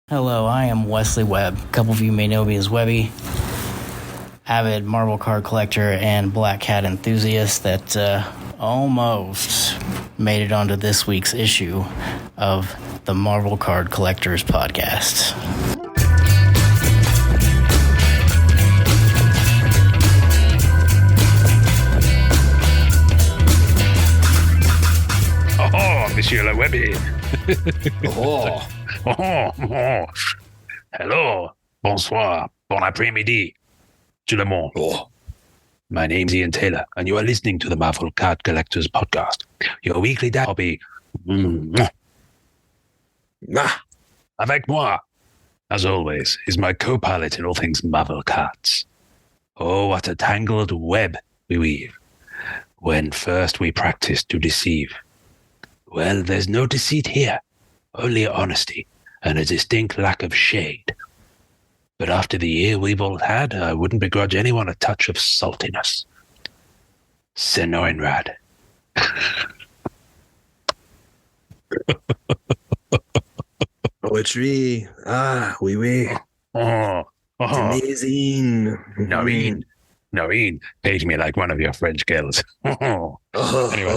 Hello, I am Wesley Webb. A couple of you may know me as Webby, avid Marvel card collector and Black Cat enthusiast that almost made it onto this week's issue of the Marvel Card Collectors Podcast. Oh, Monsieur Le Webby. Oh. Hello, bonsoir, bon après-midi, tout le monde. Oh. My name's Ian Taylor, and you are listening to the Marvel Card Collectors Podcast, your weekly hobby. Avec moi, as always, is my co-pilot in all things Marvel cards. Oh, what a tangled web we weave when first we practice to deceive. Well, there's no deceit here, only honesty and a distinct lack of shade. But after the year we've all had, I wouldn't begrudge anyone a touch of saltiness. Senoinrad. Poetry. Oui. Oh, It's amazing. Noreen, page me like one of your French girls. Anyway.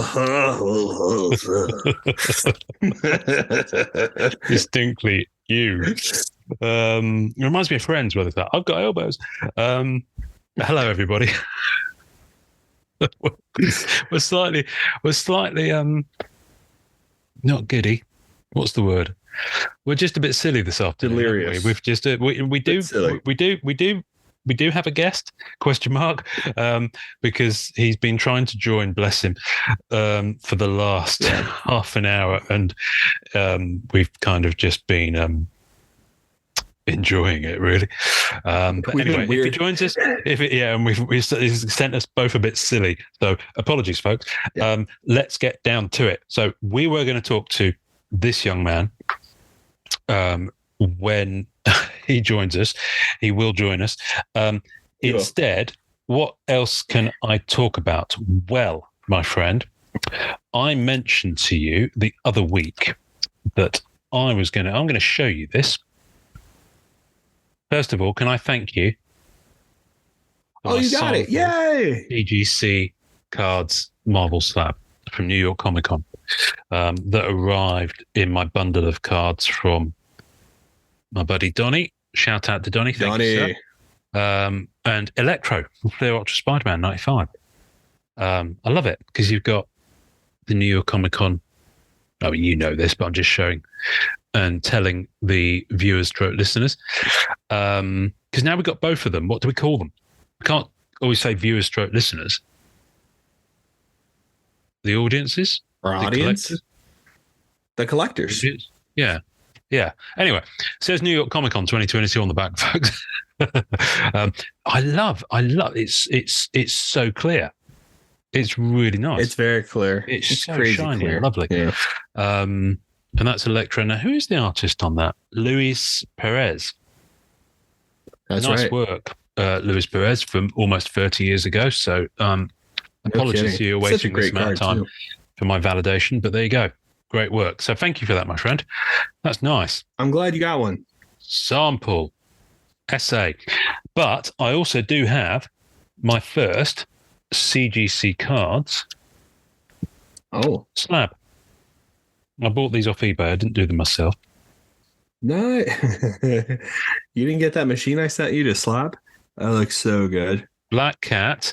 Distinctly you. It reminds me of Friends where they thought, I've got elbows. Hello, everybody. we're slightly not giddy. What's the word? We're just a bit silly this afternoon. Delirious. We've just we do have a guest ? Because he's been trying to join, bless him, for the last half an hour, and we've kind of just been enjoying it, really. But anyway, if he joins us, and we've sent us both a bit silly, so apologies, folks. Yeah. Let's get down to it. So we were going to talk to this young man when he joins us. He will join us. Instead, what else can I talk about? Well, my friend, I mentioned to you the other week that I'm going to show you this. First of all, can I thank you? Oh, you got it. Yay! CGC Cards Marvel Slab from New York Comic Con that arrived in my bundle of cards from my buddy Donnie. Shout out to Donnie. Thank you, sir. And Electro from Clear Ultra Spider-Man 95. I love it because you've got the New York Comic Con. I mean, you know this, but I'm just showing and telling the viewers, listeners, because now we've got both of them. What do we call them? We can't always say viewers, listeners. The audiences? Our audience? The collectors. Yeah. Anyway, it says New York Comic Con 2022 on the back, folks. I love it's so clear. It's really nice. It's very clear. It's so crazy shiny clear. and lovely. Yeah. And that's Electra. Now, who is the artist on that? Luis Perez. That's nice right. work, Luis Perez, from almost 30 years ago. So apologies to you waiting this amount of time for my validation, but there you go. Great work. So thank you for that, my friend. That's nice. I'm glad you got one. Sample essay. But I also do have my first CGC cards slab. I bought these off eBay. I didn't do them myself. No. You didn't get that machine I sent you to slab? That looks so good. Black Cat.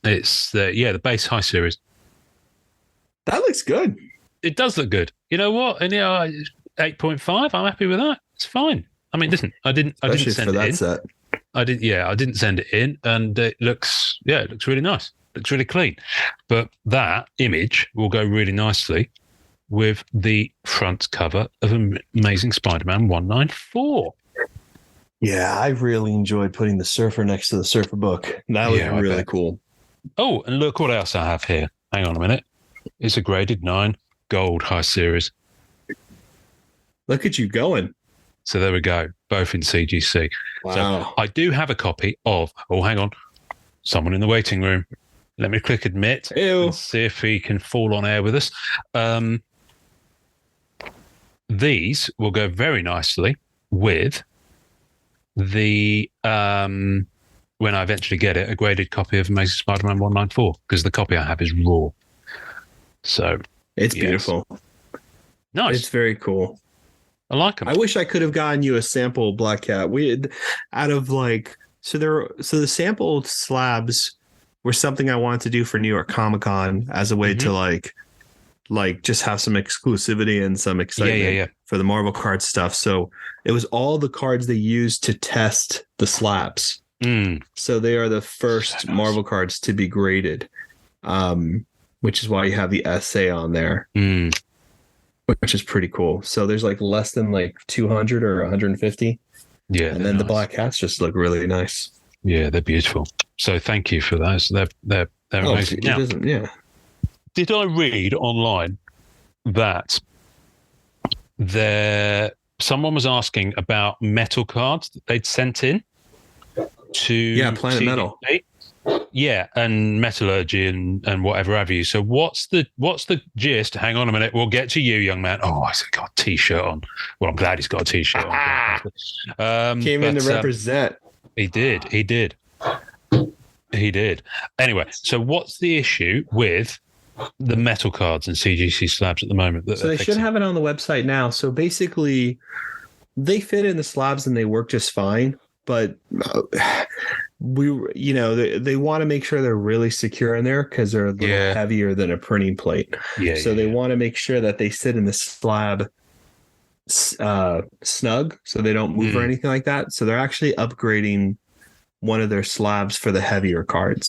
It's the base high series. That looks good. It does look good. You know what? And 8.5. I'm happy with that. It's fine. I mean, listen, I didn't send it in. Set. I didn't send it in, and it looks really nice. Looks really clean. But that image will go really nicely with the front cover of Amazing Spider-Man 194. Yeah, I really enjoyed putting the Surfer next to the Surfer book. That was really cool. Oh, and look what else I have here. Hang on a minute. It's a graded 9 gold high series. Look at you going. So there we go. Both in CGC. Wow. So I do have a copy of, hang on, someone in the waiting room. Let me click admit and see if he can fall on air with us. these will go very nicely with the when I eventually get it, a graded copy of Amazing Spider-Man 194, because the copy I have is raw. So It's beautiful. Nice. It's very cool. I like them. I wish I could have gotten you a sample Black Cat. We had, out of like so the sample slabs were something I wanted to do for New York Comic Con as a way to like just have some exclusivity and some excitement for the Marvel card stuff. So it was all the cards they used to test the slabs. So they are the first Marvel cards to be graded, which is why you have the essay on there. Which is pretty cool. So there's like less than like 200 or 150. Yeah. And then the Black Cats just look really nice. Yeah, they're beautiful. So thank you for those. They're amazing. Now, did I read online that someone was asking about metal cards that they'd sent in to Planet Metal. Yeah, and metallurgy and whatever have you. So what's the gist? Hang on a minute, we'll get to you, young man. Oh, he's got a t-shirt on. Well, I'm glad he's got a t-shirt on. Came in to represent. He did. Anyway, so what's the issue with the metal cards and CGC slabs at the moment? So they should have it on the website now. So basically, they fit in the slabs and they work just fine. But they want to make sure they're really secure in there because they're a little heavier than a printing plate. So they want to make sure that they sit in the slab snug so they don't move or anything like that. So they're actually upgrading one of their slabs for the heavier cards.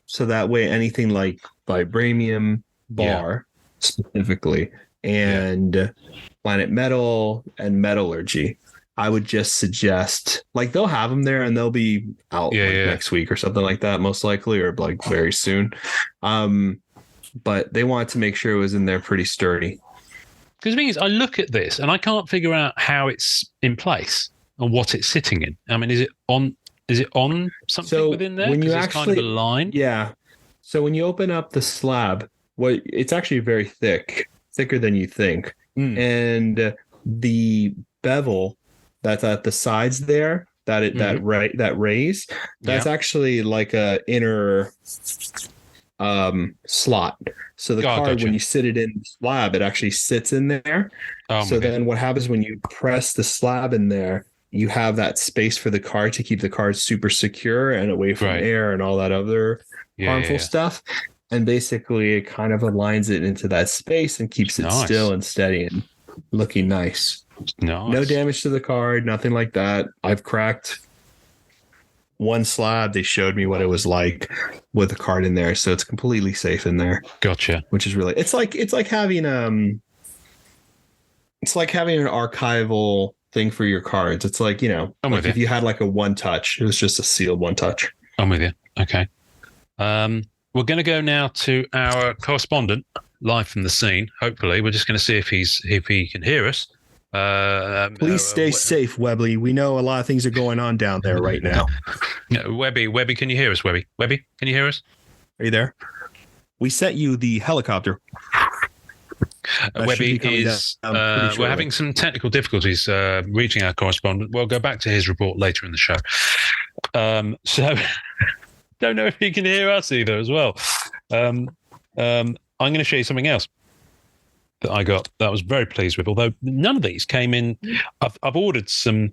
So that way anything like vibranium bar specifically and Planet Metal and metallurgy, I would just suggest, like, they'll have them there and they'll be out next week or something like that, most likely, or like very soon. But they wanted to make sure it was in there pretty sturdy. Because the thing is, I look at this and I can't figure out how it's in place and what it's sitting in. I mean, is it on something within there? When you actually, it's kind of a line. Yeah. So when you open up the slab, it's actually very thicker than you think. And the bevel that's at the sides there, that raise, that's actually like a inner slot. So the card, when you sit it in the slab, it actually sits in there. So then what happens when you press the slab in there, you have that space for the card to keep the card super secure and away from air and all that other harmful stuff. And basically it kind of aligns it into that space and keeps it still and steady and looking nice. No damage to the card, nothing like that. I've cracked one slab. They showed me what it was like with the card in there, so it's completely safe in there. Gotcha. Which is really it's like having an archival thing for your cards. It's like, like if you had like a one touch, it was just a sealed one touch. I'm with you. Okay. We're going to go now to our correspondent live from the scene. Hopefully, we're just going to see if he can hear us. Please stay safe, Webby. We know a lot of things are going on down there right now. Webby, can you hear us? Webby, can you hear us? Are you there? We sent you the helicopter. Webby is. We're having some technical difficulties reaching our correspondent. We'll go back to his report later in the show. So, don't know if he can hear us either as well. I'm going to show you something else that I got that I was very pleased with, although none of these came in. I've ordered some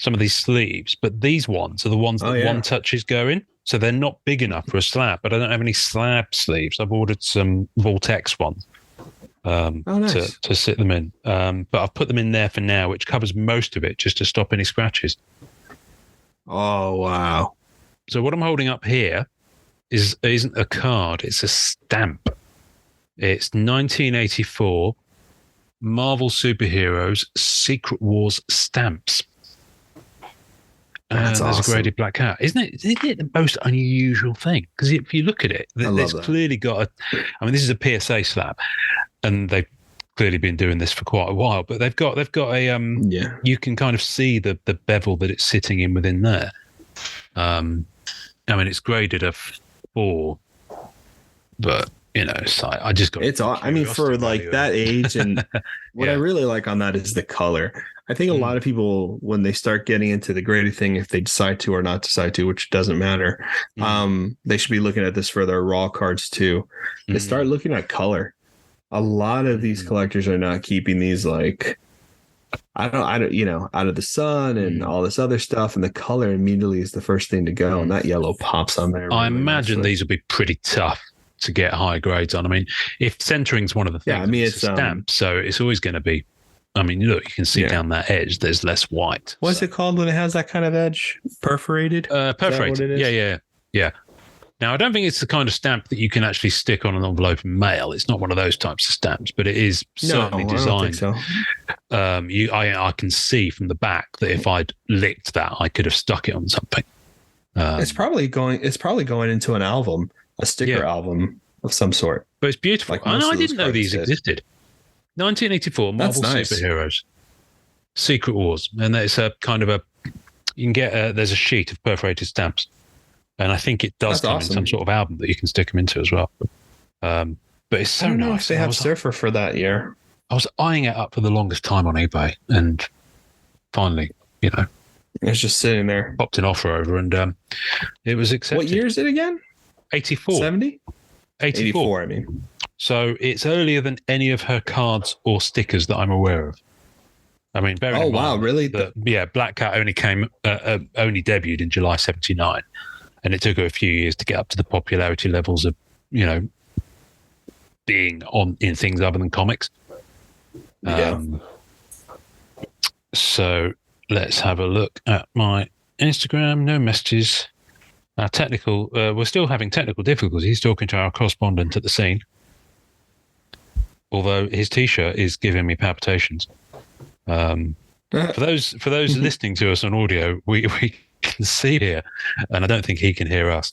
of these sleeves, but these ones are the ones that one touches go in, so they're not big enough for a slab, but I don't have any slab sleeves. I've ordered some Vortex ones to sit them in, but I've put them in there for now, which covers most of it just to stop any scratches. Oh, wow. So what I'm holding up here isn't a card, it's a stamp. It's 1984 Marvel Superheroes Secret Wars stamps. That's there's awesome. a graded black cat. Isn't it the most unusual thing? Because if you look at it, there's clearly got this is a PSA slab, and they've clearly been doing this for quite a while, but they've got a you can kind of see the bevel that it's sitting in within there. It's graded a 4, but it's like, I just got. It's all. I mean, for like that age, and what I really like on that is the color. I think a lot of people, when they start getting into the graded thing, if they decide to or not decide to, which doesn't matter, they should be looking at this for their raw cards too. They start looking at color. A lot of these collectors are not keeping these like, I don't, out of the sun and all this other stuff, and the color immediately is the first thing to go, and that yellow pops on there. I imagine these will be pretty tough to get high grades on. I mean, if centering's one of the things, it's a stamp, so it's always going to be. I mean, look, you can see down that edge. There's less white. What's it called when it has that kind of edge? Perforated. Perforated. Yeah. Now, I don't think it's the kind of stamp that you can actually stick on an envelope and mail. It's not one of those types of stamps, but it is certainly designed. I don't think so. I can see from the back that if I'd licked that, I could have stuck it on something. It's probably going into an album, a sticker album of some sort. But it's beautiful. Like I didn't know these existed. 1984 Marvel Superheroes, Secret Wars, and it's a kind of you can get there's a sheet of perforated stamps. And I think it does come in some sort of album that you can stick them into as well. But it's so nice. I don't know if they have Surfer for that year. I was eyeing it up for the longest time on eBay, and finally, it's just sitting there. Popped an offer over, and it was accepted. What year is it again? 84. 70? 84, I mean. So it's earlier than any of her cards or stickers that I'm aware of. I mean, bearing in mind really? Black Cat only debuted in July 79. And it took her a few years to get up to the popularity levels of, being in things other than comics. So let's have a look at my Instagram. No messages. We're still having technical difficulties talking to our correspondent at the scene. Although his T-shirt is giving me palpitations. For those listening to us on audio, we can see here, and I don't think he can hear us,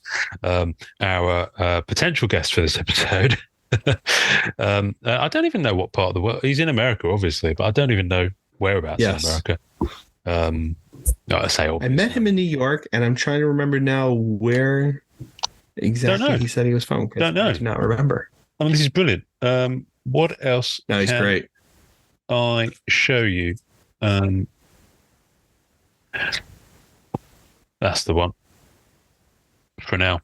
our potential guest for this episode. I don't even know what part of the world. He's in America, obviously, but I don't even know whereabouts in America. I met him in New York, and I'm trying to remember now where exactly he said he was from. Don't know. I do not remember. I mean, this is brilliant. What else? No, he's great. I show you. That's the one. For now.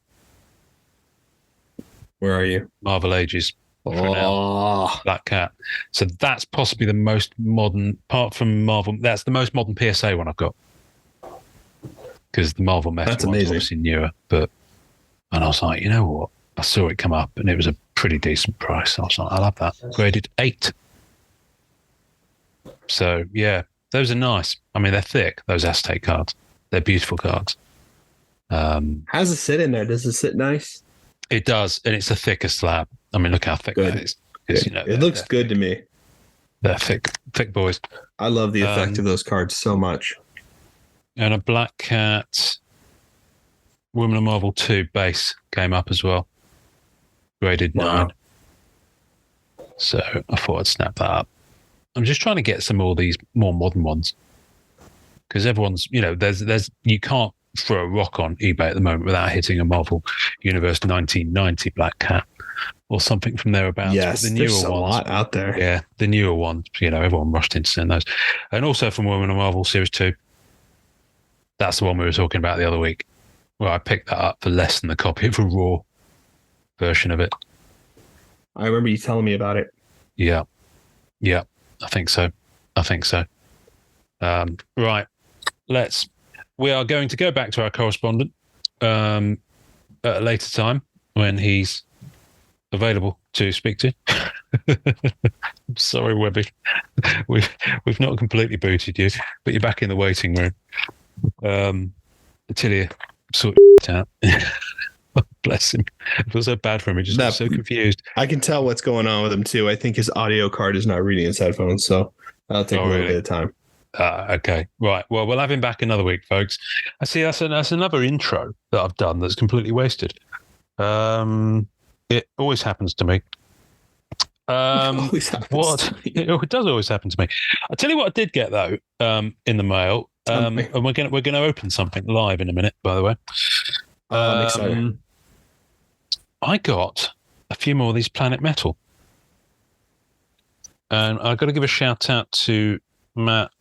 Where are you? Marvel Ages. For now. Black Cat. So that's possibly the most modern, apart from Marvel, that's the most modern PSA one I've got. Because the Marvel Metal one's obviously newer. And I was like, you know what? I saw it come up and it was a pretty decent price. I was like, I love that. Graded 8. So, yeah, those are nice. I mean, they're thick, those Aztec cards. They're beautiful cards. How's it sit in there? Does it sit nice? It does, and it's a thicker slab. I mean, look how thick that is. It looks good to me. They're thick boys. I love the effect of those cards so much. And a Black Cat Women of Marvel 2 base came up as well. Graded 9. So I thought I'd snap that up. I'm just trying to get some more of these more modern ones. Because everyone's, there's you can't throw a rock on eBay at the moment without hitting a Marvel Universe 1990 Black Cat or something from thereabouts. Yes, but the newer there's a ones, lot out there. Yeah, the newer ones, everyone rushed into seeing those. And also from Women of Marvel Series 2. That's the one we were talking about the other week. Well, I picked that up for less than the copy of a raw version of it. I remember you telling me about it. Yeah, I think so. Right. We are going to go back to our correspondent at a later time when he's available to speak to. Sorry, Webby. We've not completely booted you, but you're back in the waiting room until you sort it out. Bless him. I feel so bad for him. He just got so confused. I can tell what's going on with him too. I think his audio card is not reading his headphones, so that'll take a little bit of time. Okay, right. Well, we'll have him back another week, folks. I see that's another intro that I've done that's completely wasted. It always happens to me. It does always happen to me. I'll tell you what I did get though in the mail. And we're gonna open something live in a minute, by the way. I'm excited. I got a few more of these Planet Metal. And I've got to give a shout out to Matt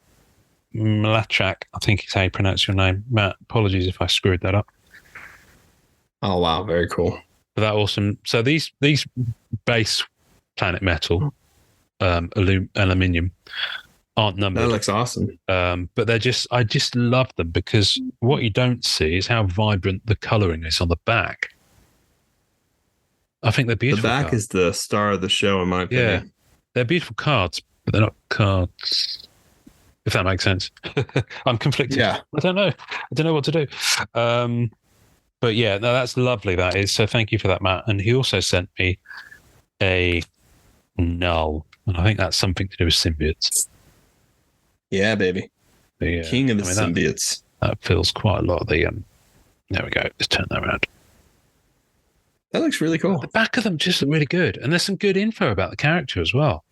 Mlachak. I think is how you pronounce your name. Matt, apologies if I screwed that up. Oh, wow. Very cool. But that awesome. So these base Planet Metal aluminium aren't numbered. That looks awesome. But I just love them because what you don't see is how vibrant the colouring is on the back. I think they're beautiful. The back cards. is the star of the show, in my opinion. Yeah, they're beautiful cards, but they're not cards. If that makes sense. I'm conflicted. Yeah. I don't know what to do. But yeah, no, that's lovely. That is. So thank you for that, Matt. And he also sent me a null, and I think that's something to do with symbiotes. Yeah, baby. The, King of the symbiotes. That fills quite a lot of the. There we go. Let's turn that around. That looks really cool. The back of them just look really good, and there's some good info about the character as well.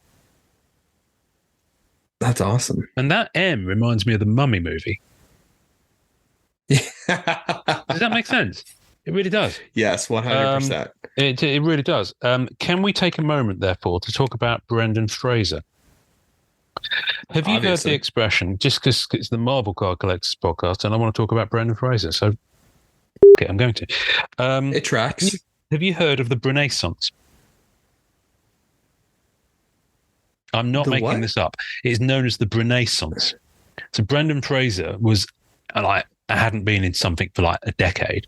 That's awesome. And that M reminds me of the Mummy movie. Does that make sense? It really does. Yes, 100%. It really does. Can we take a moment, therefore, to talk about Brendan Fraser? Have you heard the expression, just because it's the Marvel Card Collectors podcast, and I want to talk about Brendan Fraser, so okay, I'm going to. It tracks. Have you heard of the Renaissance? I'm not making this up. It is known as the Renaissance. So Brendan Fraser was I hadn't been in something for like a decade.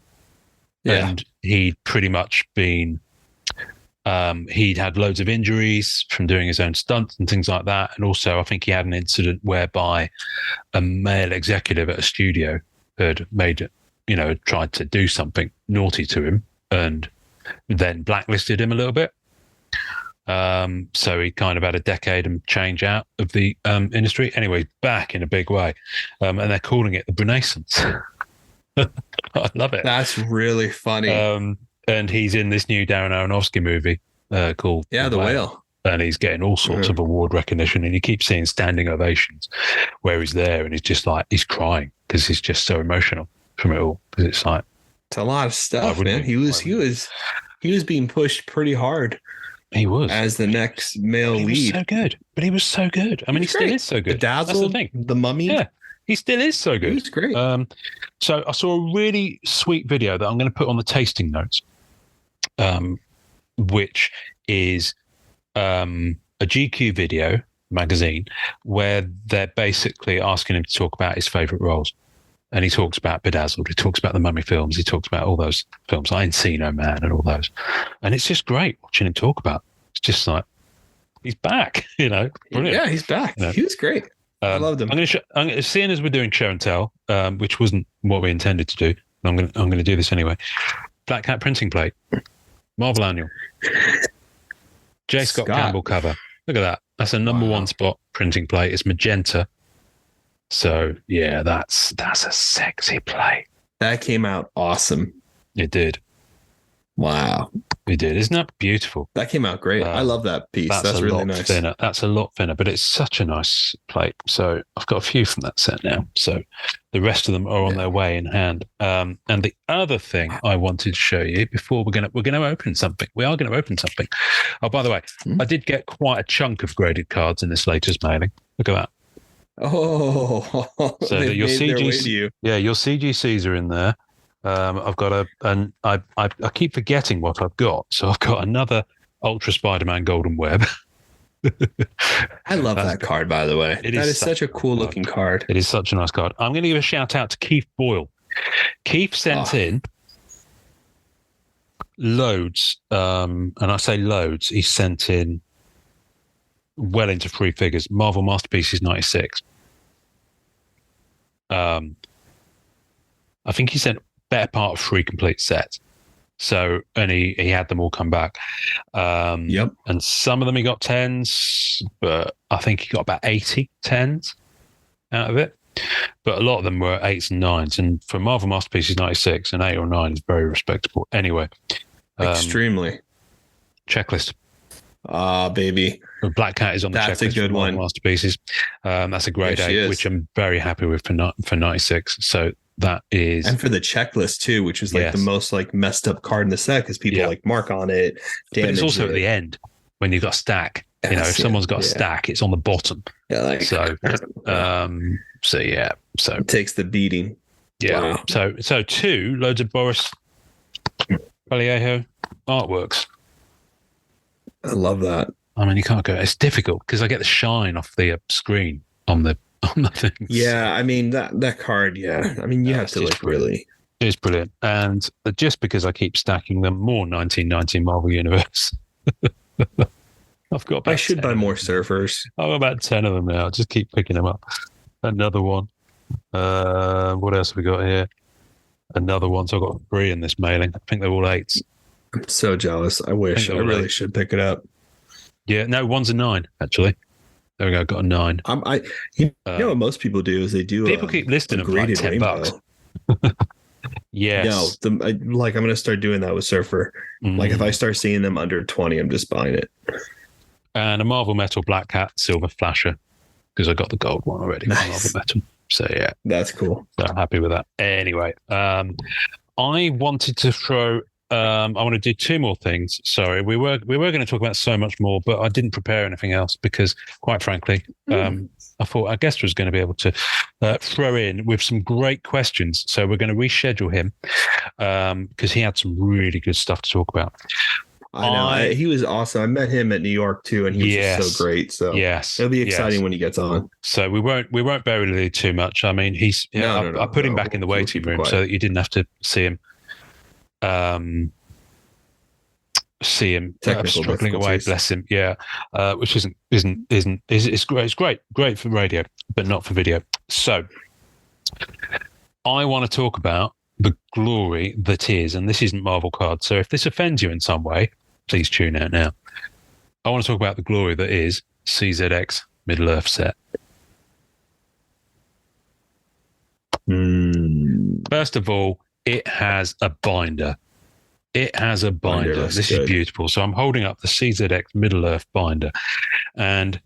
Yeah. And he'd pretty much been, he'd had loads of injuries from doing his own stunts and things like that. And also I think he had an incident whereby a male executive at a studio had tried to do something naughty to him and then blacklisted him a little bit. So he kind of had a decade and change out of the industry. Anyway, back in a big way. And they're calling it the Renaissance. I love it. That's really funny. And he's in this new Darren Aronofsky movie called The Whale. And he's getting all sorts of award recognition. And you keep seeing standing ovations where he's there and he's just like, he's crying because he's just so emotional from it all. Because it's like, it's a lot of stuff, man. He was being pushed pretty hard. He was as the next male lead. Was so good, but he was so good. I mean, he still is so good. Bedazzled, that's the thing. The Mummy. Yeah, he still is so good. He's great. So I saw a really sweet video that I'm going to put on the tasting notes, which is a GQ video magazine where they're basically asking him to talk about his favorite roles. And he talks about Bedazzled. He talks about the Mummy films. He talks about all those films, Encino Man and all those. And it's just great watching him talk about. It's just like, he's back, Brilliant. Yeah, he's back. He was great. I loved him. Seeing as we're doing show and tell, which wasn't what we intended to do, I'm going to do this anyway. Black Cat printing plate, Marvel Annual, J. Scott Campbell cover. Look at that. That's a number one spot printing plate. It's magenta. So yeah, that's a sexy plate. That came out awesome. It did. Wow. It did. Isn't that beautiful? That came out great. I love that piece. That's really nice. Thinner. That's a lot thinner, but it's such a nice plate. So I've got a few from that set now. So the rest of them are on their way in hand. And the other thing I wanted to show you before we're going to open something. We are going to open something. Oh, by the way, I did get quite a chunk of graded cards in this latest mailing. Look at that. Oh, so your CGCs are in there. I've got I keep forgetting what I've got. So I've got another Ultra Spider-Man Golden Web. I love that card, by the way. That is such a cool looking card. It is such a nice card. I'm going to give a shout out to Keith Boyle. Keith sent in loads, and I say loads. He sent in well into three figures. Marvel Masterpieces 96. I think he sent better part of 3 complete sets. So, and he had them all come back. Yep. And some of them he got 10s, but I think he got about 80 10s out of it. But a lot of them were 8s and 9s. And for Marvel Masterpieces 96, an 8 or 9 is very respectable. Anyway. Extremely. Checklist. Baby. Black Cat is on the checklist. That's a good one. Masterpieces. That's a great day, which I'm very happy with for 96. So that is, and for the checklist too, which is like the most like messed up card in the set because people like mark on it, but it's also at the end when you've got a stack. You know, if someone's got a stack, it's on the bottom. Yeah, like, so it takes the beating. Yeah. Wow. So 2 loads of Boris Vallejo artworks. I love that. I mean, you can't go. It's difficult because I get the shine off the screen on the thing. Yeah, I mean that card. Yeah, I mean you have to like really. It's brilliant, and just because I keep stacking them, more 1990 Marvel Universe. I've got. I should buy more surfers. I've got about 10 of them now. Just keep picking them up. Another one. What else have we got here? Another one. So I've got 3 in this mailing. I think they're all 8s. I'm so jealous. I wish. I really should pick it up. Yeah, no, one's a 9 actually. There we go. Got a 9. You know what most people do is they do. People keep listing them for like $10. Yes. No, I'm going to start doing that with Surfer. Like if I start seeing them under 20, I'm just buying it. And a Marvel Metal Black Cat Silver Flasher because I got the gold one already. Nice. Marvel Metal. So yeah, that's cool. So I'm happy with that. Anyway, I wanted to throw. I want to do 2 more things. Sorry, we were going to talk about so much more, but I didn't prepare anything else because, quite frankly, I thought our guest was going to be able to throw in with some great questions. So we're going to reschedule him because he had some really good stuff to talk about. I know he was awesome. I met him at New York too, and he was just so great. So it'll be exciting when he gets on. So we won't bury the lead too much. I mean, I put him back in the waiting room so that you didn't have to see him. Struggling away, bless him. Yeah, which it's great. It's great for radio, but not for video. So I want to talk about the glory that is, and this isn't Marvel cards. So if this offends you in some way, please tune out now. I want to talk about the glory that is CZX Middle Earth set. First of all, it has a binder. It has a binder. This is beautiful. So I'm holding up the CZX Middle Earth binder. And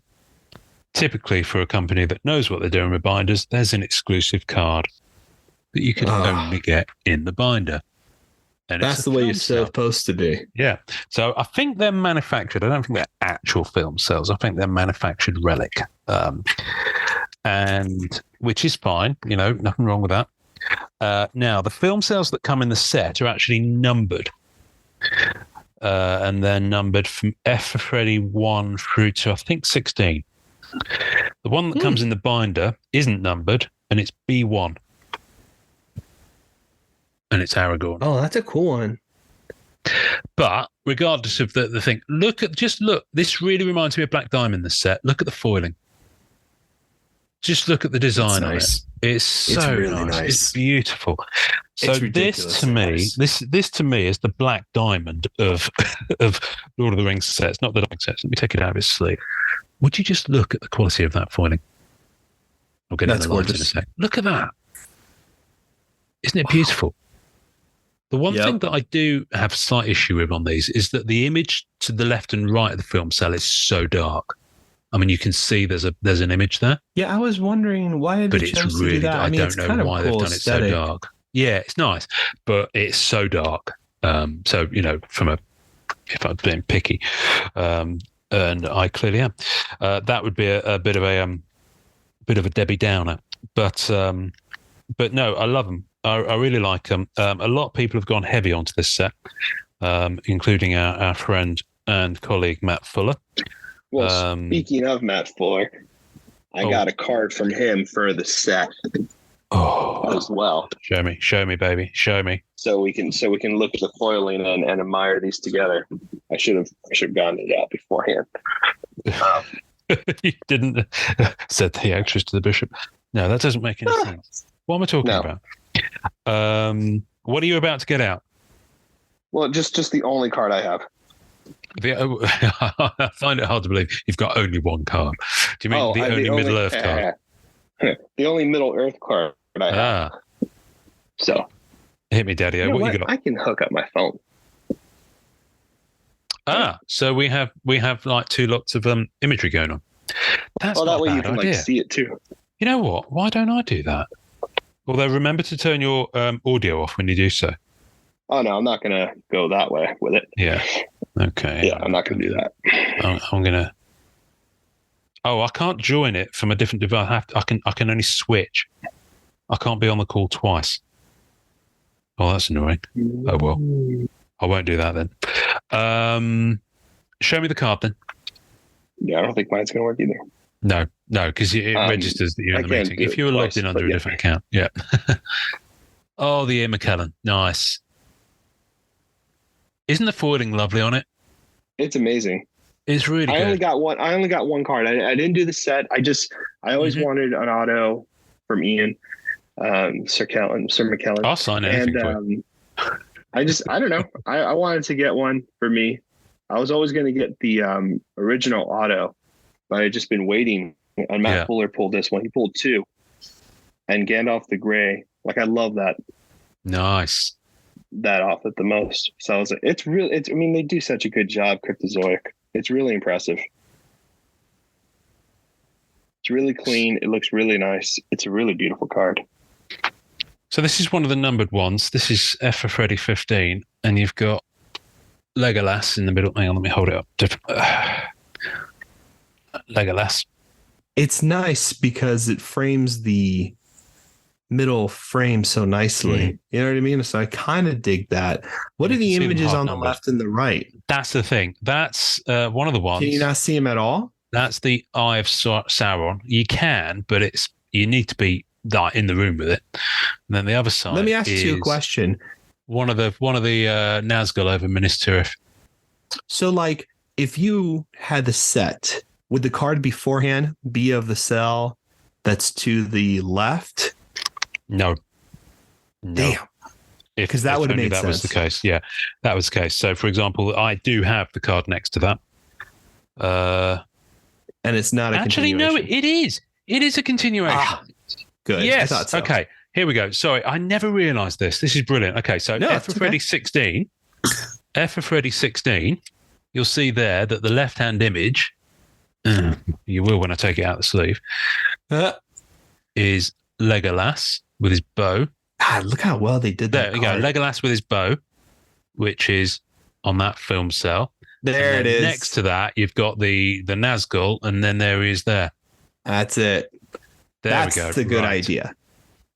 typically for a company that knows what they're doing with binders, there's an exclusive card that you can only get in the binder. And that's the way it's supposed to be. Yeah. So I think they're manufactured. I don't think they're actual film cells. I think they're manufactured relic. And which is fine. You know, nothing wrong with that. Now, the film cells that come in the set are actually numbered. And they're numbered from F for Freddy 1 through to, I think, 16. The one that comes in the binder isn't numbered, and it's B1. And it's Aragorn. Oh, that's a cool one. But regardless of the thing, look. This really reminds me of Black Diamond, this set. Look at the foiling. Just look at the design on it. It's so really nice. It's beautiful. So this to me is the Black Diamond of Lord of the Rings sets, not the Dark sets. Let me take it out of his sleeve. Would you just look at the quality of that foiling? I'll get it in the light in a sec. Look at that. Isn't it beautiful? The one thing that I do have a slight issue with on these is that the image to the left and right of the film cell is so dark. I mean, you can see there's an image there. Yeah, I was wondering why did they chose to do that? I don't know why they've done it so dark. Yeah, it's nice, but it's so dark. So if I'm being picky, and I clearly am, that would be a bit of a Debbie Downer. But no, I love them. I really like them. A lot of people have gone heavy onto this set, including our friend and colleague Matt Fuller. Well, speaking of Matt Fuller, I got a card from him for the set as well. Show me, baby, show me. So we can look at the foiling and admire these together. I should have gotten it out beforehand. You didn't, said the actress to the bishop. No, that doesn't make any sense. What am I talking about? What are you about to get out? Well, just the only card I have. I find it hard to believe you've got only one card. Do you mean the only Middle Earth card? The only Middle Earth card I have. So, hit me, Daddy. What you got? I can hook up my phone. So we have like 2 lots of imagery going on. That's that way you can see it too. You know what? Why don't I do that? Although remember to turn your audio off when you do so. Oh no, I'm not gonna go that way with it. Yeah. Okay. Yeah, I'm not gonna do that. I'm gonna. Oh, I can't join it from a different device. I can only switch. I can't be on the call twice. Oh, that's annoying. Oh well, I won't do that then. Show me the card then. Yeah, I don't think mine's gonna work either. No, because it registers that you're in the meeting. If you were logged in under a different account, yeah. Oh, the Ian McKellen, nice. Isn't the foiling lovely on it? It's amazing. It's really good. I only got one card. I didn't do the set. I always wanted an auto from Ian, Sir McKellen. I'll sign anything for you. I don't know. I wanted to get one for me. I was always going to get the original auto, but I had just been waiting. And Matt Fuller pulled this one. He pulled two. And Gandalf the Grey. Like, I love that. Nice. That outfit the most. So I was like, they do such a good job, Cryptozoic. It's really impressive. It's really clean. It looks really nice. It's a really beautiful card. So this is one of the numbered ones. This is F for Freddy 15, and you've got Legolas in the middle. Hang on, let me hold it up. Legolas. It's nice because it frames the middle frame so nicely. You know what I mean? So I kind of dig that. What are the images on the left and the right? That's the thing. That's one of the ones. Can you not see them at all? That's the Eye of Sauron. You can, but you need to be in the room with it. And then the other side. Let me ask you a question. One of the Nazgul over Minas Tirith. So, like, if you had the set, would the card beforehand be of the cell that's to the left? No. Damn. Because that would have made sense. That was the case. Yeah, that was the case. So, for example, I do have the card next to that. And it's not a continuation. Actually, no, it is. It is a continuation. Good. Yes. I thought so. Okay. Here we go. Sorry, I never realised this. This is brilliant. Okay, so F for Freddy 16. F for Freddy 16. You'll see there that the left-hand image, you will when I take it out of the sleeve, is Legolas with his bow. Look how well they did that. There you go. Legolas with his bow, which is on that film cell. There it is. Next to that, you've got the Nazgul, and then there he is there. That's it. There we go. That's a good idea.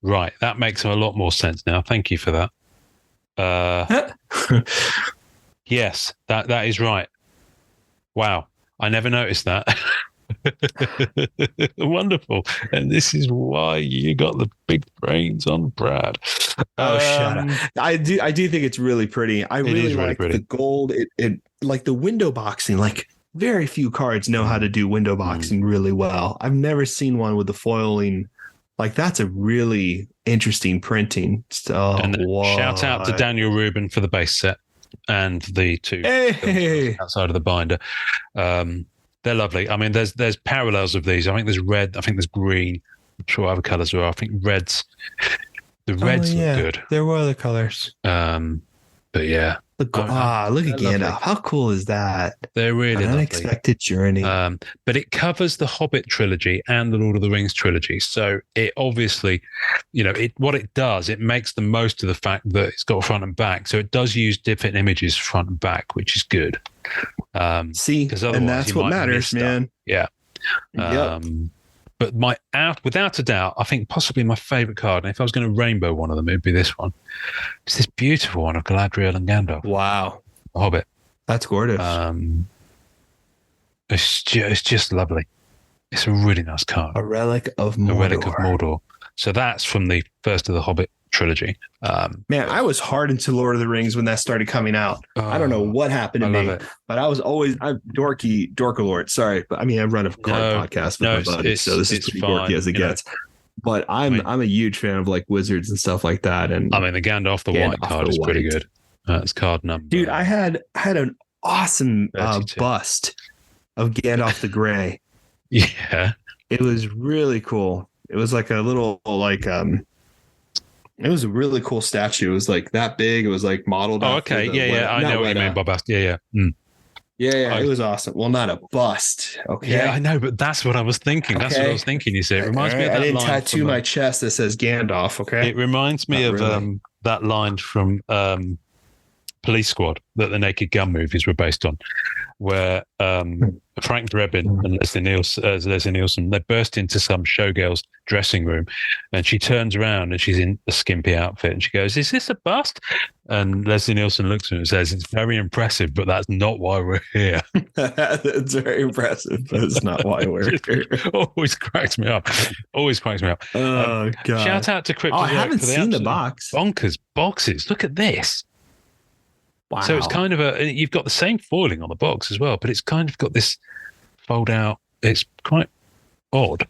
Right. That makes a lot more sense now. Thank you for that. Yes, that is right. Wow. I never noticed that. Wonderful. And this is why you got the big brains on Brad. Oh, shut up. I do think it's really pretty. I really like the gold. It like the window boxing, like very few cards know how to do window boxing really well. I've never seen one with the foiling. Like, that's a really interesting printing. So, shout out to Daniel Rubin for the base set and the two outside of the binder. They're lovely. I mean, there's parallels of these. I think there's red. I think there's green. I'm sure other colors are. I think reds. The reds look good. There were other colors. But yeah. Look at Gandalf. How cool is that? They're really An unexpected journey. But it covers the Hobbit trilogy and the Lord of the Rings trilogy. So it obviously, what it does, it makes the most of the fact that it's got front and back. So it does use different images front and back, which is good. See, and that's what matters, man. Yeah. Yep. But without a doubt, I think possibly my favorite card, and if I was going to rainbow one of them, it would be this one. It's this beautiful one of Galadriel and Gandalf. Wow. Hobbit. That's gorgeous. It's just lovely. It's a really nice card. A relic of Mordor. So that's from the first of the Hobbit trilogy. Man, I was hard into Lord of the Rings when that started coming out. I don't know what happened to me, but I was always dorkalord. Sorry, but I mean I run a card podcast with my buddies, so this is pretty dorky as it gets. But I'm a huge fan of like wizards and stuff like that. And I mean the Gandalf the White card is pretty good. That's card number. Dude, I had an awesome bust of Gandalf the Grey. Yeah, it was really cool. It was like a little it was a really cool statue. It was like that big. It was like modeled. Oh, okay. Yeah. I know what you mean by bust. Yeah. Yeah, it was awesome. Well, not a bust. Okay. Yeah, I know, but that's what I was thinking. That's what I was thinking. You see, it reminds me of that I didn't line tattoo from, my chest that says Gandalf. Okay. it reminds me Not of really. that line from Police Squad that the Naked Gun movies were based on, where Frank Drebin and Leslie Nielsen, they burst into some showgirl's dressing room, and she turns around and she's in a skimpy outfit, and she goes, "Is this a bust?" And Leslie Nielsen looks at her and says, "It's very impressive, but that's not why we're here." It's very impressive, but it's not why we're here. Always cracks me up. Always cracks me up. Oh God! Shout out to Crypto. Oh, I haven't for the seen the absolute box. bonkers boxes. Look at this. Wow. So it's kind of you've got the same foiling on the box as well, but it's kind of got this fold out. It's quite odd.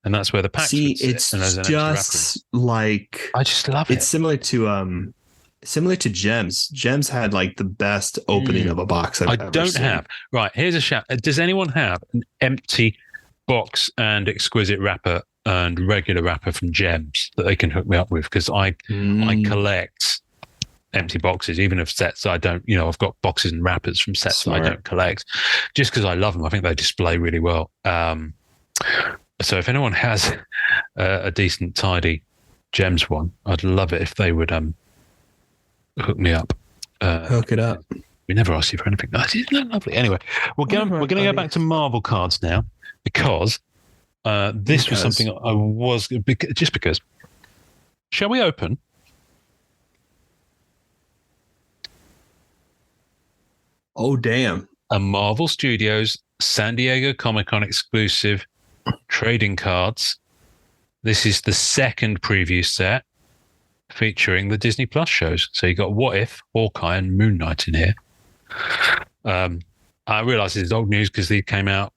And that's where the packs would sit, it's and there's an extra just like, I just love it's it. similar to Gems. Gems had like the best opening of a box I've ever seen. Right, here's a shout. Does anyone have an empty box and exquisite wrapper and regular wrapper from Gems that they can hook me up with? Because I collect empty boxes, even of sets I don't, I've got boxes and wrappers from sets that I don't collect, just because I love them. I think they display really well. So if anyone has a decent, tidy Gems one, I'd love it if they would hook me up. Hook it up. We never asked you for anything. Isn't that lovely? Anyway, we're going to go back to Marvel cards now, because this was something I was, just because. Shall we open? Oh, damn. A Marvel Studios San Diego Comic-Con exclusive trading cards. This is the second preview set featuring the Disney Plus shows. So you got What If, Hawkeye, and Moon Knight in here. I realize this is old news because they came out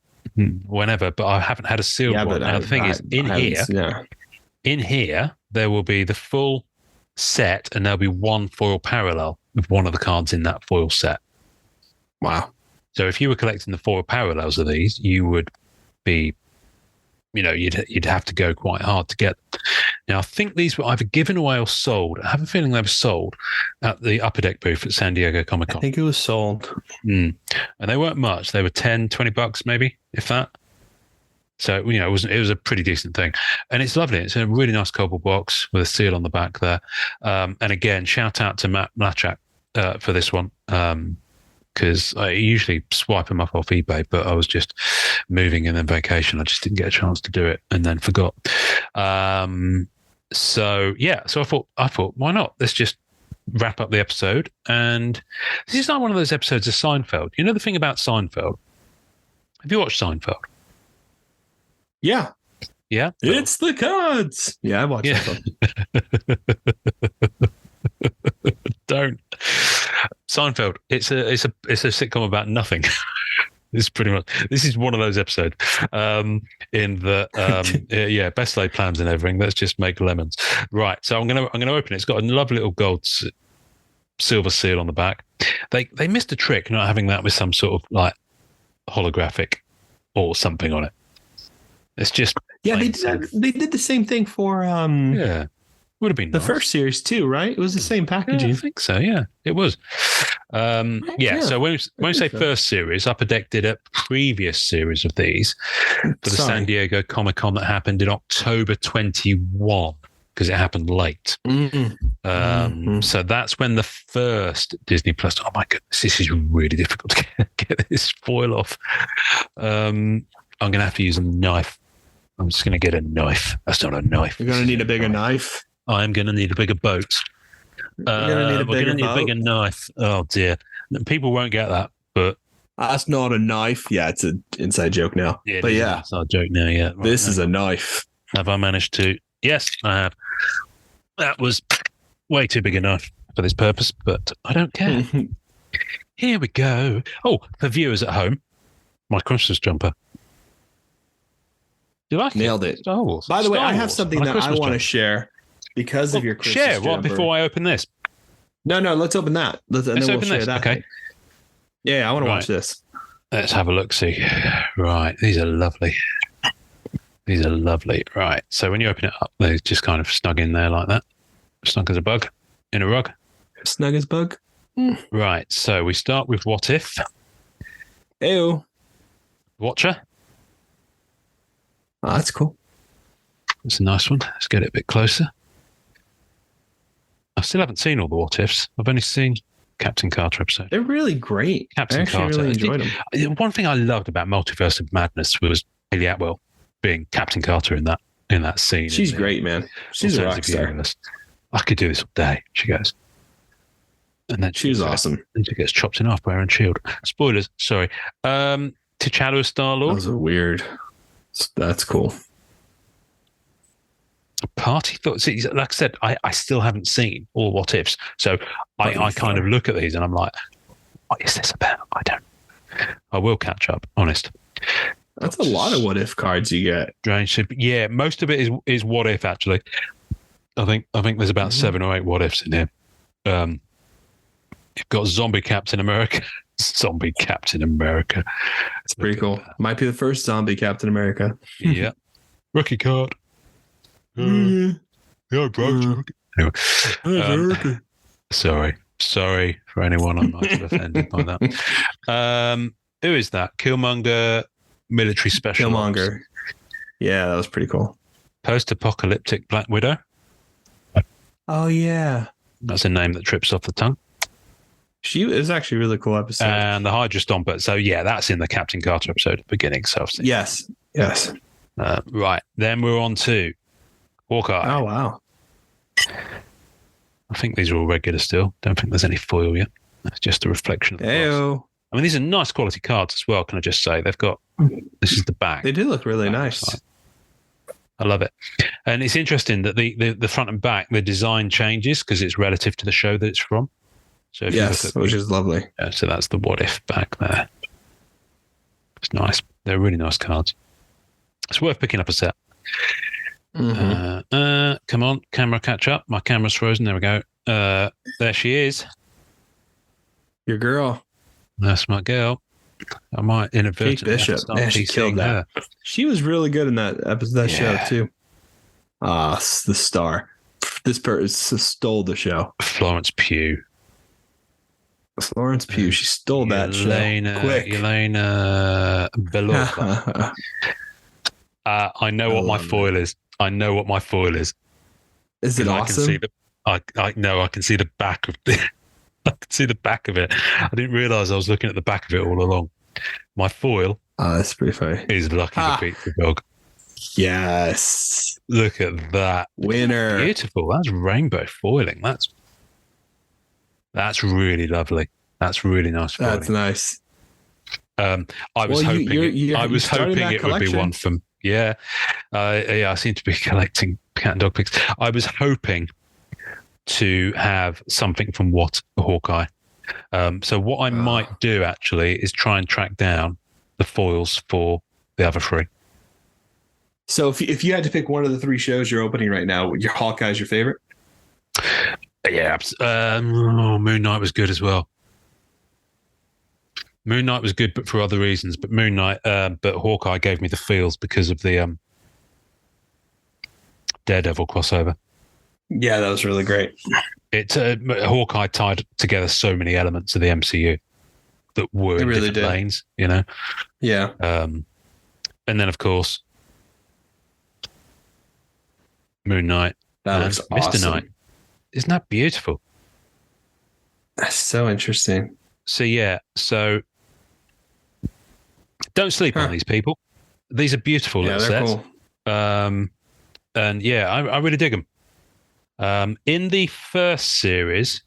whenever, but I haven't had a sealed one. Now the thing is, in here, there will be the full set, and there'll be one foil parallel of one of the cards in that foil set. Wow. So if you were collecting the foil parallels of these, you would be, you'd have to go quite hard to get them. Now, I think these were either given away or sold. I have a feeling they were sold at the Upper Deck booth at San Diego Comic-Con. I think it was sold. And they weren't much. They were $10-$20 maybe, if that. So, it was a pretty decent thing. And it's lovely. It's a really nice cardboard box with a seal on the back there. And again, shout out to Matt Mlachak for this one. Because I usually swipe them up off eBay, but I was just moving and then vacation. I just didn't get a chance to do it and then forgot. So I thought, why not? Let's just wrap up the episode. And this is like one of those episodes of Seinfeld. You know the thing about Seinfeld? Have you watched Seinfeld? Yeah. Yeah? It's the cards. Yeah, I watched that one. Don't. Seinfeld. It's a sitcom about nothing. This is one of those episodes. In the best laid plans and everything. Let's just make lemons. Right. So I'm gonna open it. It's got a lovely little gold silver seal on the back. They missed a trick not having that with some sort of like holographic or something on it. It's just they did the same thing for would have been the nice. first series too, right? It was the same packaging. Yeah, I think so. Yeah, it was. So when we say first series, Upper Deck did a previous series of these for the San Diego Comic-Con that happened in October 21 because it happened late. So that's when the first Disney Plus. Oh my goodness, this is really difficult to get this foil off. I'm going to have to use a knife. I'm just going to get a knife. That's not a knife. You're going to need a bigger knife. I'm going to need a bigger boat. We're going to need a bigger knife. Oh dear. People won't get that, but that's not a knife. Yeah, it's an inside joke now. Yeah, but yeah, it's our joke now. Yeah, right, this is a knife. Have I managed to? Yes, I have. That was way too big a knife for this purpose, but I don't care. Here we go. Oh, for viewers at home, my Christmas jumper. Do you like Nailed it. Star Wars. By the way, I have Wars something that I want to share because of your Christmas share jumper. what before I open this? No, let's open that. Let's open this. Okay. Yeah, I want to watch this. Let's have a look. See. Right. These are lovely. Right. So when you open it up, they're just kind of snug in there like that. Snug as a bug in a rug. Snug as bug. Right. So we start with What If. Ew. Watcher. Oh, that's cool. It's a nice one. Let's get it a bit closer. I still haven't seen all the What Ifs. I've only seen Captain Carter episode. They're really great. Captain I actually Carter. really enjoyed them. One thing I loved about Multiverse of Madness was Haley Atwell being Captain Carter in that scene. She's great, man. She's a rock star. Universe. I could do this all day, she goes. And then she was awesome. And she gets chopped in half by her own shield. Spoilers, sorry. T'Challa as Star-Lord. Those are weird. That's cool. Party thoughts. Like I said, I still haven't seen all What Ifs. So I kind of look at these and I'm like, what is this about? I will catch up, honest. That's a lot of What If cards you get. Strange. Yeah, most of it is What If, actually. I think there's about 7 or 8 What Ifs in here. You've got Zombie Captain America. Zombie Captain America. It's pretty cool. Might be the first zombie Captain America. Yeah. Rookie card. Yeah, bro. Anyway, sorry for anyone I might have offended by that. Who is that? Killmonger, military special. Killmonger. Yeah, that was pretty cool. Post-apocalyptic Black Widow. Oh yeah, that's a name that trips off the tongue. She is actually a really cool episode. And the Hydra Stomper. So yeah, that's in the Captain Carter episode at the beginning. So yes. Right, then we're on to Hawkeye. Oh wow. I think these are all regular still. Don't think there's any foil yet. It's just a reflection of the glass. I mean, these are nice quality cards as well, can I just say? They've got, this is the back. They do look really nice. Side. I love it. And it's interesting that the front and back, the design changes because it's relative to the show that it's from. So if yes, you look at which is lovely. So that's the What If back there. It's nice. They're really nice cards. It's worth picking up a set. Mm-hmm. Come on, camera, catch up. My camera's frozen. There we go. There she is. Your girl. That's my girl. I might inadvertently Kate Bishop. Man, she killed that. Her. She was really good in that episode, that show too. The star. This person stole the show. Florence Pugh. She stole that show. Quick. Elena Belova. I know what my foil is. I know what my foil is. Is it awesome? I can see the back of the. I can see the back of it. I didn't realize I was looking at the back of it all along. My foil. Oh, that's pretty funny. Is Lucky the Pizza Dog. Yes. Look at that. Winner. Beautiful. That's rainbow foiling. That's really lovely. That's really nice foiling. That's nice. I was hoping it would be one from. Yeah. I seem to be collecting cat and dog pics. I was hoping to have something from Hawkeye. So what I might do actually is try and track down the foils for the other 3. So if you had to pick one of the 3 shows you're opening right now, your Hawkeye's your favorite? Yeah. Moon Knight was good as well. Moon Knight was good, but for other reasons. But but Hawkeye gave me the feels because of the Daredevil crossover. Yeah, that was really great. Hawkeye tied together so many elements of the MCU that were in different lanes, you know? Yeah. And then, of course, Moon Knight and Mr. Awesome. Knight. Isn't that beautiful? That's so interesting. So, yeah. So, don't sleep on these people. These are beautiful little sets. Cool. And, yeah, I really dig them. In the first series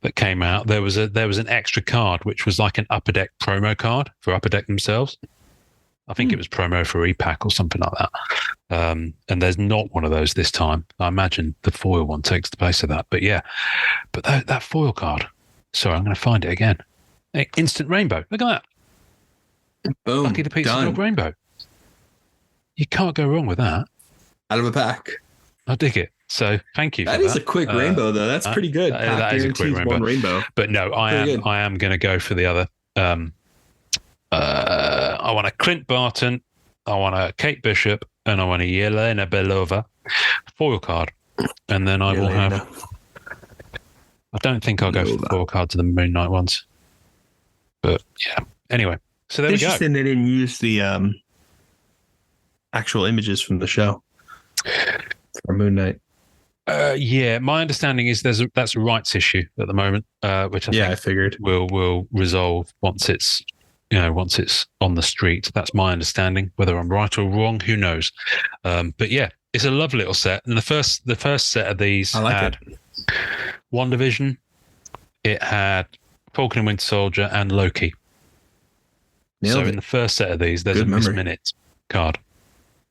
that came out, there was an extra card which was like an Upper Deck promo card for Upper Deck themselves. I think it was promo for EPAC or something like that. And there's not one of those this time. I imagine the foil one takes the place of that. But yeah, but that foil card. Sorry, I'm going to find it again. Instant rainbow. Look at that. Boom. Lucky the Pizza Dog rainbow. You can't go wrong with that. Out of a pack. I dig it. So thank you. That is a quick rainbow, though. That's pretty good. That is a quick rainbow. But no, I am going to go for the other. I want a Clint Barton, I want a Kate Bishop, and I want a Yelena Belova foil card. And then I will have. I don't think I'll go for the foil cards of the Moon Knight ones. But yeah. Anyway, So there we go. Interesting they didn't use the actual images from the show for Moon Knight. Yeah, my understanding is that's a rights issue at the moment, which I think I figured will resolve once it's on the street. That's my understanding. Whether I'm right or wrong, who knows? But yeah, it's a lovely little set. And the first set of these had WandaVision, it had Falcon and Winter Soldier, and Loki. In the first set of these, there's a Miss Minute card,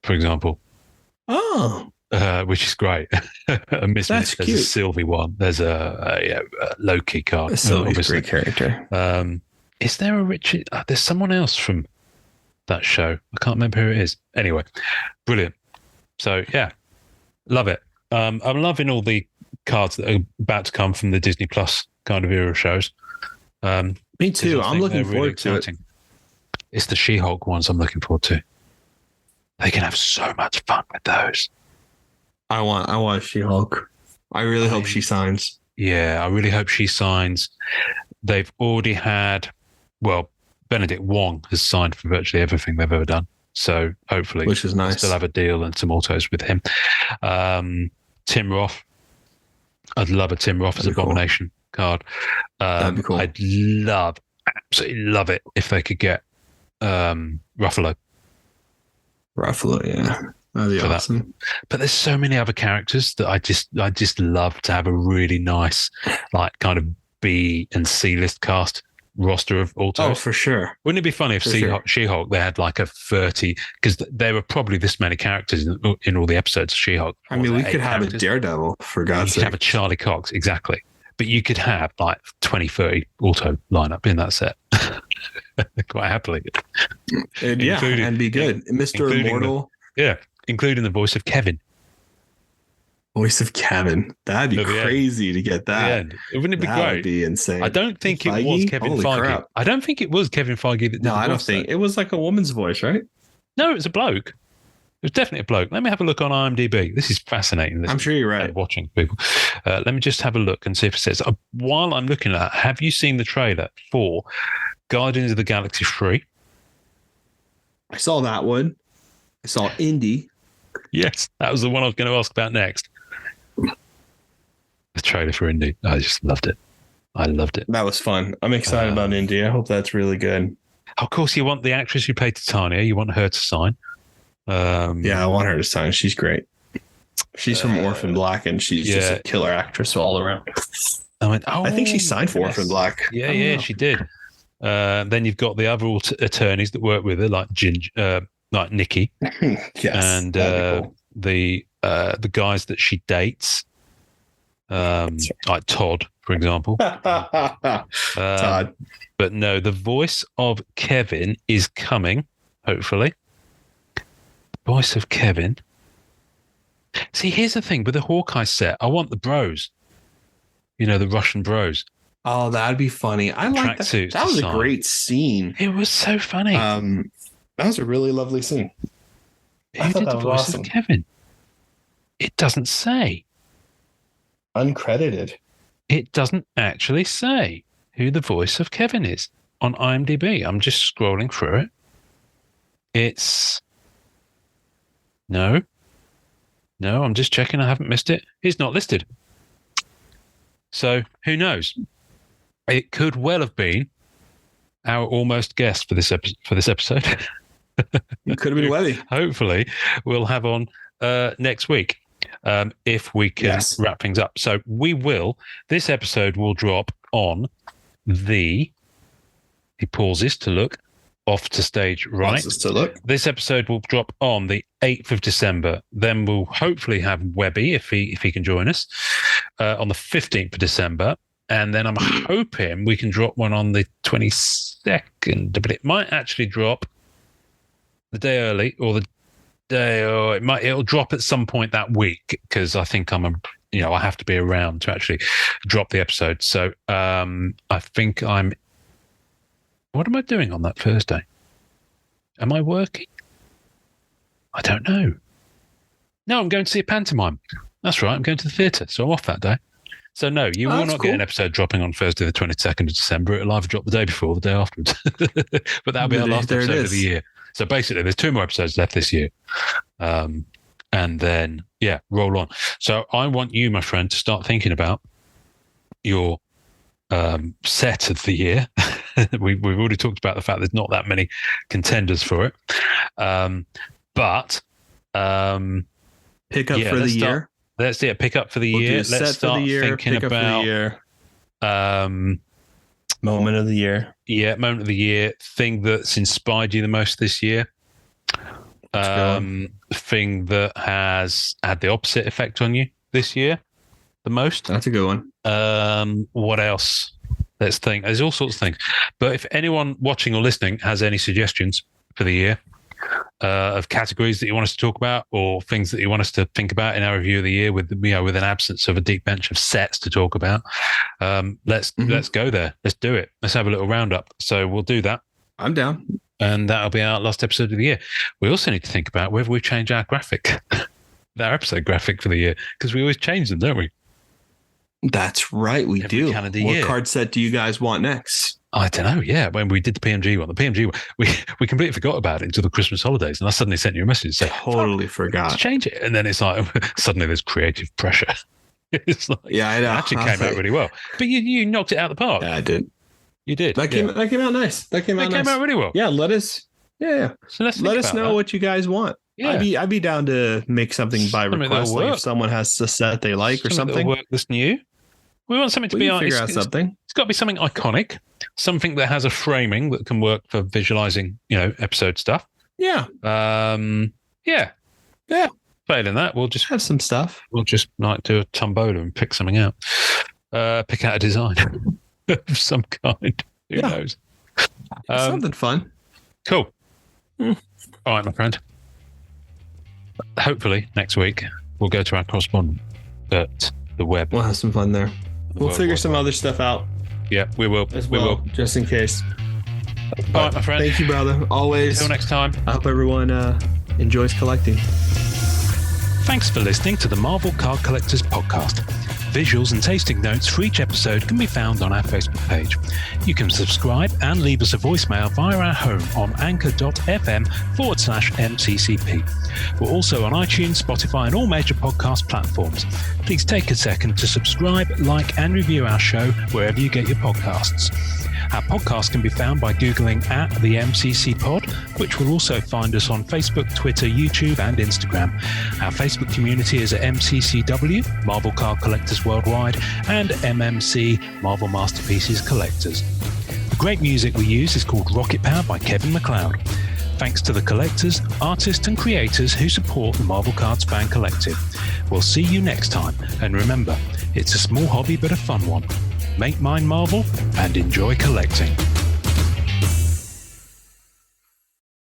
for example. Oh. Which is great. A Miss Minute, there's a Sylvie one. There's a Loki card. Sylvie's a great character. Is there a Richard? There's someone else from that show. I can't remember who it is. Anyway, brilliant. So yeah, love it. I'm loving all the cards that are about to come from the Disney Plus kind of era shows. Me too. I'm looking forward to it. It's the She-Hulk ones I'm looking forward to. They can have so much fun with those. I want She-Hulk. I really hope she signs. Yeah, I really hope she signs. They've already had, Benedict Wong has signed for virtually everything they've ever done. So hopefully, which is nice. Still have a deal and some autos with him. Tim Roth. I'd love a Tim Roth as Abomination card. That'd be cool. I'd absolutely love it if they could get Ruffalo. Yeah. That'd be awesome. That. But there's so many other characters that I just love to have a really nice, like, kind of B and C list cast roster of autos. Oh, for sure. Wouldn't it be funny if She-Hulk, they had like a 30, because there were probably this many characters in all the episodes of She-Hulk. I mean, we could have a Daredevil, for God's sake. You could have a Charlie Cox, exactly. But you could have like 20, 30 auto lineup in that set. Quite happily. And be good. Mr. Immortal. Including the voice of Kevin. Voice of Kevin. That'd be crazy to get that. Wouldn't it be great? That'd be insane. I don't think it was Kevin Feige. Crap. I don't think it was Kevin Feige that did the voice. I don't think. It was like a woman's voice, right? No, it was a bloke. It was definitely a bloke. Let me have a look on IMDb. This is fascinating. I'm sure you're right. Watching people. Let me just have a look and see if it says. While I'm looking at that, have you seen the trailer for Guardians of the Galaxy 3? I saw that one. I saw Indy. Yes, that was the one I was going to ask about next. The trailer for Indy. I just loved it. I loved it. That was fun. I'm excited about Indy. I hope that's really good. Of course, you want the actress who played Titania. You want her to sign. I want her to sign. She's great. She's from Orphan Black, and she's just a killer actress all around. I think she signed for Orphan Black. Yeah, she did. Then you've got the other attorneys that work with her, like like Nikki. Yes, and cool. the guys that she dates, like Todd, for example. Todd. But no, the voice of Kevin is coming, hopefully. Voice of Kevin. See, here's the thing with the Hawkeye set. I want the bros. The Russian bros. Oh, that'd be funny. I like that. That was a great scene. It was so funny. That was a really lovely scene. Who did the voice of Kevin? It doesn't say. Uncredited. It doesn't actually say who the voice of Kevin is on IMDb. I'm just scrolling through it. It's... No, I'm just checking. I haven't missed it. It's not listed. So who knows? It could well have been our almost guest for this episode. It could have been Webby. Hopefully, we'll have on next week if we can wrap things up. So we will. This episode will drop on the. He pauses to look. Off to stage right. To look. This episode will drop on the 8th of December. Then we'll hopefully have Webby if he can join us on the 15th of December. And then I'm hoping we can drop one on the 22nd. But it might actually drop the day early or the day, or it'll drop at some point that week because I think I have to be around to actually drop the episode. So I think what am I doing on that Thursday? Am I working? I don't know. No, I'm going to see a pantomime. That's right. I'm going to the theatre, so I'm off that day. So no, you will not get an episode dropping on Thursday the 22nd of December. It'll either drop the day before or the day afterwards. But that'll be our last episode of the year. So basically, there's 2 more episodes left this year. And then, roll on. So I want you, my friend, to start thinking about your set of the year. We've already talked about the fact there's not that many contenders for it. But pick up for the year. Let's pick up for the year. Let's start thinking about moment of the year. Yeah, moment of the year. Thing that's inspired you the most this year. Thing that has had the opposite effect on you this year the most. That's a good one. What else? Let's think. There's all sorts of things. But if anyone watching or listening has any suggestions for the year, of categories that you want us to talk about or things that you want us to think about in our review of the year with an absence of a deep bench of sets to talk about, let's go there. Let's do it. Let's have a little roundup. So we'll do that. I'm down. And that'll be our last episode of the year. We also need to think about whether we change our graphic, our episode graphic for the year, because we always change them, don't we? That's right, we do. What card set do you guys want next? I don't know. Yeah, when we did the PMG one, we completely forgot about it until the Christmas holidays, and I suddenly sent you a message saying, "Totally forgot to change it." And then it's like suddenly there's creative pressure. It's like, yeah, I know. It actually came out really well, but you knocked it out of the park. Yeah, I did. You did. That came out nice. That came out really well. Yeah, let us. Yeah. So let us know what you guys want. Yeah. I'd be down to make something by request. Like if someone has a set they like or something. Work that's new. We want something to be figure out something. It's got to be something iconic, something that has a framing that can work for visualizing, episode stuff. Yeah. Yeah. Failing that, we'll just have some stuff. We'll just do a tombola and pick something out. Pick out a design of some kind. Who knows? Something fun. Cool. All right, my friend. Hopefully next week we'll go to our correspondent at the web. We'll have some fun there. We'll figure some other stuff out. Yeah, we will. We will. Just in case. All right, my friend. Thank you, brother. Always. Until next time. I hope everyone enjoys collecting. Thanks for listening to the Marvel Card Collectors Podcast. Visuals and tasting notes for each episode can be found on our Facebook page. You can subscribe and leave us a voicemail via our home on anchor.fm/MCCP. We're also on iTunes, Spotify, and all major podcast platforms. Please take a second to subscribe, like, and review our show wherever you get your podcasts. Our podcast can be found by Googling at the MCC Pod, which will also find us on Facebook, Twitter, YouTube, and Instagram. Our Facebook community is at MCCW, Marvel Card Collectors Worldwide, and MMC, Marvel Masterpieces Collectors. The great music we use is called Rocket Power by Kevin MacLeod. Thanks to the collectors, artists, and creators who support the Marvel Cards Fan Collective. We'll see you next time, and remember, it's a small hobby but a fun one. Make mine Marvel and enjoy collecting.